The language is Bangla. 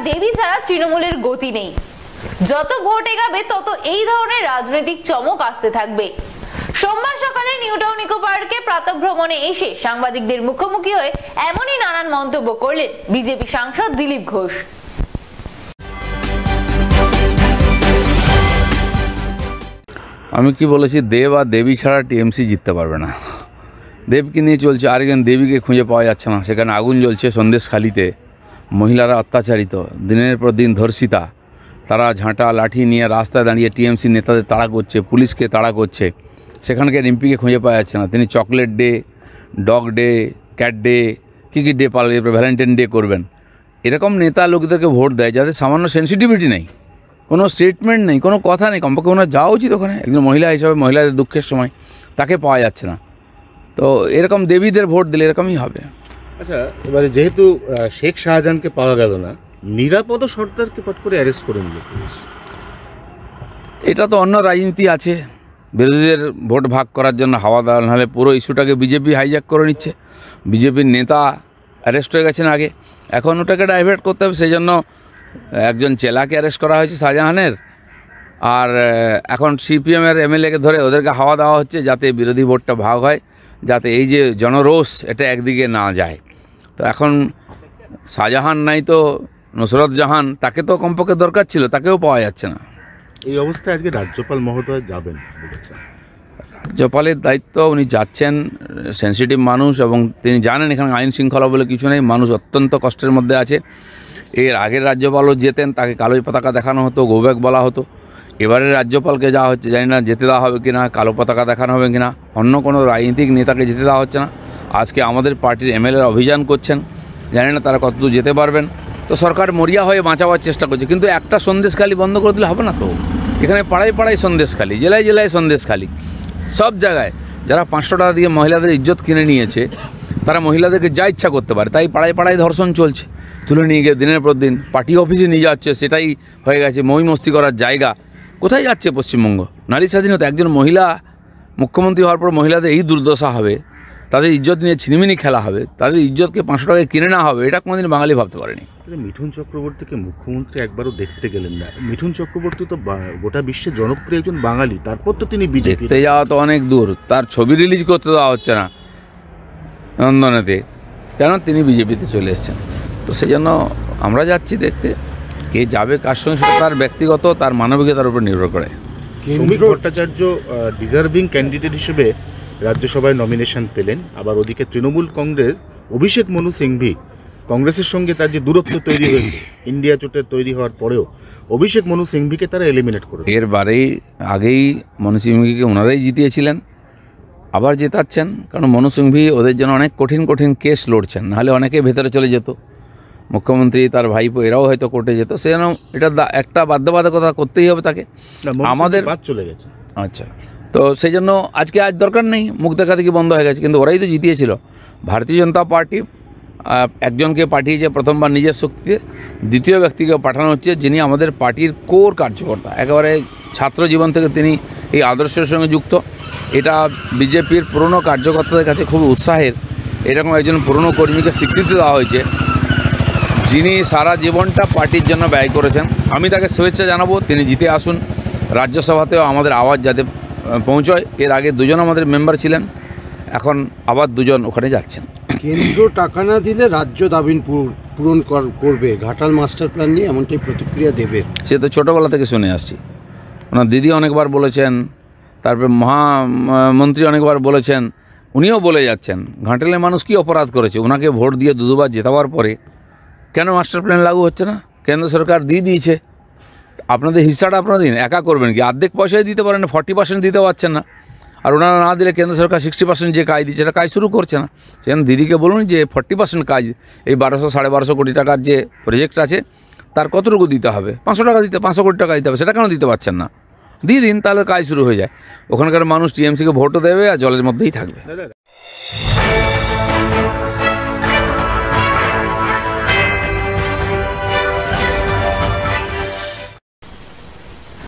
দেবী ছাড়া তৃণমূলের গতি নেই। যত ভোট এগাবে তত এই ধরনের রাজনৈতিক চমক আসতে থাকবে। সোমবার সকালে নিউ টাউন ইকো পার্কে প্রাতঃভ্রমণে এসে সাংবাদিকদের মুখোমুখি হয়ে এমনই নানান মন্তব্য করলেন বিজেপি সাংসদ দিলীপ ঘোষ। আমি কি বলেছি, দেব আর দেবী ছাড়া টিএমসি জিততে পারবে না। দেবকে নিয়ে চলছে, আর একজন দেবীকে খুঁজে পাওয়া যাচ্ছে না। সেখানে আগুন জ্বলছে সন্দেশখালিতে, মহিলারা অত্যাচারিত, দিনের পর দিন ধর্ষিতা। তারা ঝাঁটা লাঠি নিয়ে রাস্তায় দাঁড়িয়ে টিএমসি নেতাদের তাড়া করছে, পুলিশকে তাড়া করছে। সেখানকার এমপিকে খুঁজে পাওয়া যাচ্ছে না। তিনি chocolate day, dog day, cat day, কী ডে পালন, ভ্যালেন্টাইন ডে করবেন। এরকম নেতা লোকদেরকে ভোট দেয় যাদের সামান্য সেন্সিটিভিটি নেই, কোনো স্টেটমেন্ট নেই, কোনো কথা নেই। কমপক্ষে ওনার যাওয়া উচিত ওখানে। একজন মহিলা হিসাবে মহিলাদের দুঃখের সময় তাকে পাওয়া যাচ্ছে না। তো এরকম দেবীদের ভোট দিলে এরকমই হবে। আচ্ছা, এবারে যেহেতু শেখ শাহজাহানকে পাওয়া গেল না, নিরাপদ সর্দারকে পট করে অ্যারেস্ট করে নিল পুলিশ। এটা তো অন্য রাজনীতি আছে, বিরোধীদের ভোট ভাগ করার জন্য হাওয়া দেওয়া, নাহলে পুরো ইস্যুটাকে বিজেপি হাইজ্যাক করে নিচ্ছে। বিজেপির নেতা অ্যারেস্ট হয়ে গেছেন আগে, এখন ওটাকে ডাইভার্ট করতে হবে। সেই জন্য একজন চেলাকে অ্যারেস্ট করা হয়েছে শাহজাহানের, আর এখন সিপিএমের এমএলএকে ধরে ওদেরকে হাওয়া দেওয়া হচ্ছে যাতে বিরোধী ভোটটা ভাগ হয়, যাতে এই যে জনরোষ এটা একদিকে না যায়। তো এখন শাহজাহান নাই তো নুসরত জাহান, তাকে তো কমপক্ষে দরকার ছিল, তাকেও পাওয়া যাচ্ছে না। এই অবস্থায় আজকে রাজ্যপাল মহোদয় যাবেন বলেছেন। রাজ্যপালের দায়িত্ব, উনি যাচ্ছেন, সেন্সিটিভ মানুষ, এবং তিনি জানেন এখানে আইন শৃঙ্খলা বলে কিছু নেই, মানুষ অত্যন্ত কষ্টের মধ্যে আছে। এর আগের রাজ্যপালও যেতেন, তাকে কালো পতাকা দেখানো হতো, গোব্যাক বলা হতো। এবারের রাজ্যপালকে যাওয়া হচ্ছে, জানি না যেতে দেওয়া হবে কিনা, কালো পতাকা দেখানো হবে কিনা। অন্য কোনো রাজনৈতিক নেতাকে যেতে দেওয়া হচ্ছে না। আজকে আমাদের পার্টির এমএলএ অভিযান করছেন, জানি না তারা কতদূর যেতে পারবেন। তো সরকার মরিয়া হয়ে বাঁচাবার চেষ্টা করছে, কিন্তু একটা সন্দেশখালি বন্ধ করে দিলে হবে না তো। এখানে পাড়ায় পাড়ায় সন্দেশখালি, জেলায় জেলায় সন্দেশখালি, সব জায়গায়। যারা 500 টাকা দিয়ে মহিলাদের ইজ্জত কিনে নিয়েছে, তারা মহিলাদেরকে যা ইচ্ছা করতে পারে। তাই পাড়ায় পাড়ায় ধর্ষণ চলছে, তুলে নিয়ে গিয়ে দিনের পর দিন পার্টি অফিসে নিয়ে যাচ্ছে। সেটাই হয়ে গেছে মই মস্তি করার জায়গা। কোথায় যাচ্ছে পশ্চিমবঙ্গ? নারী স্বাধীনতা। একজন মহিলা মুখ্যমন্ত্রী হওয়ার পর মহিলাদের এই দুর্দশা হবে, তাদের ইজ্জত নিয়ে ছিনিমিনি খেলা হবে, তাদের ইজ্জতকে 500 টাকায় কিনে না হবে, এটা কোনোদিন বাঙালি ভাবতে পারেনি। মিঠুন চক্রবর্তীকে মুখ্যমন্ত্রী একবারও দেখতে গেলেন না। মিঠুন চক্রবর্তী তো গোটা বিশ্বে জনপ্রিয় একজন বাঙালি, তারপর তো তিনি বিজেপি। দেখতে যাওয়া তো অনেক দূর, তার ছবি রিলিজ করতে দেওয়া হচ্ছে না নন্দনেতে, কেন? তিনি বিজেপিতে চলে এসেছেন। তো সেই জন্য আমরা যাচ্ছি দেখতে। কে যাবে কার সঙ্গে সেটা তার ব্যক্তিগত, তার মানবিকতার উপর নির্ভর করে। শ্রমিক ভট্টাচার্য ডিজার্ভিং ক্যান্ডিডেট হিসেবে রাজ্যসভায় নমিনেশন পেলেন। আবার ওদিকে তৃণমূল কংগ্রেস অভিষেক মনু সিংভি, কংগ্রেসের সঙ্গে তার যে দূরত্ব তৈরি হয়েছে ইন্ডিয়া জোটের তৈরি হওয়ার পরেও, অভিষেক মনু সিংভিকে তারা এলিমিনেট করে। এর আগেই মনু সিংভিকে ওনারাই জিতিয়েছিলেন, আবার জেতাচ্ছেন। কারণ মনু সিংভি ওদের জন্য অনেক কঠিন কঠিন কেস লড়ছেন, নাহলে অনেকে ভেতরে চলে যেত। মুখ্যমন্ত্রী, তার ভাইপো, এরাও হয়তো কোর্টে যেত। সে যেন এটা একটা বাধ্যবাধকতা করতেই হবে তাকে। আমাদের বাদ চলে গেছে। আচ্ছা, তো সেই জন্য আজ দরকার নেই, মুখ দেখা দেখি বন্ধ হয়ে গেছে। কিন্তু ওরাই তো জিতিয়েছিল। ভারতীয় জনতা পার্টি একজনকে পাঠিয়েছে প্রথমবার নিজের শক্তিতে, দ্বিতীয় ব্যক্তিকে পাঠানো হচ্ছে যিনি আমাদের পার্টির কোর কার্যকর্তা, একেবারে ছাত্র জীবন থেকে তিনি এই আদর্শের সঙ্গে যুক্ত। এটা বিজেপির পুরনো কার্যকর্তাদের কাছে খুব উৎসাহের। এরকম একজন পুরনো কর্মীকে স্বীকৃতি দেওয়া হয়েছে, যিনি সারা জীবনটা পার্টির জন্য ব্যয় করেছেন। আমি তাকে শুভেচ্ছা জানাবো, তিনি জিতে আসুন। রাজ্যসভাতেও আমাদের আওয়াজ যাতে পৌঁছয়। এর আগে 2 জন আমাদের মেম্বার ছিলেন, এখন আবার 2 জন ওখানে যাচ্ছেন। কেন্দ্র টাকা না দিলে রাজ্য দাবি পূরণ করবে, ঘাটাল মাস্টার প্ল্যান নিয়ে এমনটাই প্রতিক্রিয়া দেবে। সে তো ছোটোবেলা থেকে শুনে আসছি। ওনার দিদি অনেকবার বলেছেন, তারপরে মহামন্ত্রী অনেকবার বলেছেন, উনিও বলে যাচ্ছেন। ঘাটালের মানুষ কী অপরাধ করেছে? ওনাকে ভোট দিয়ে 2বার জেতাবার পরে কেন মাস্টার প্ল্যান লাগু হচ্ছে না? কেন্দ্র সরকার দিয়ে দিয়েছে, আপনাদের হিস্সাটা আপনারা দিন। একা করবেন কি? অর্ধেক পয়সাই দিতে পারেন, 40% দিতে পারছেন না। আর ওনারা না দিলে কেন্দ্র সরকার 60% যে কাজ দিচ্ছে, সেটা কাজ শুরু করছে না। সেখানে দিদিকে বলুন যে 40% কাজ, এই 1200-1250 কোটি টাকার যে প্রজেক্ট আছে তার কতটুকু দিতে হবে? 500 টাকা দিতে, 500 কোটি টাকা দিতে হবে। সেটা কেন দিতে পারছেন না? দিয়ে দিন, তাহলে কাজ শুরু হয়ে যায়। ওখানকার মানুষ টিএমসিকে ভোটও দেবে আর জলের মধ্যেই থাকবে।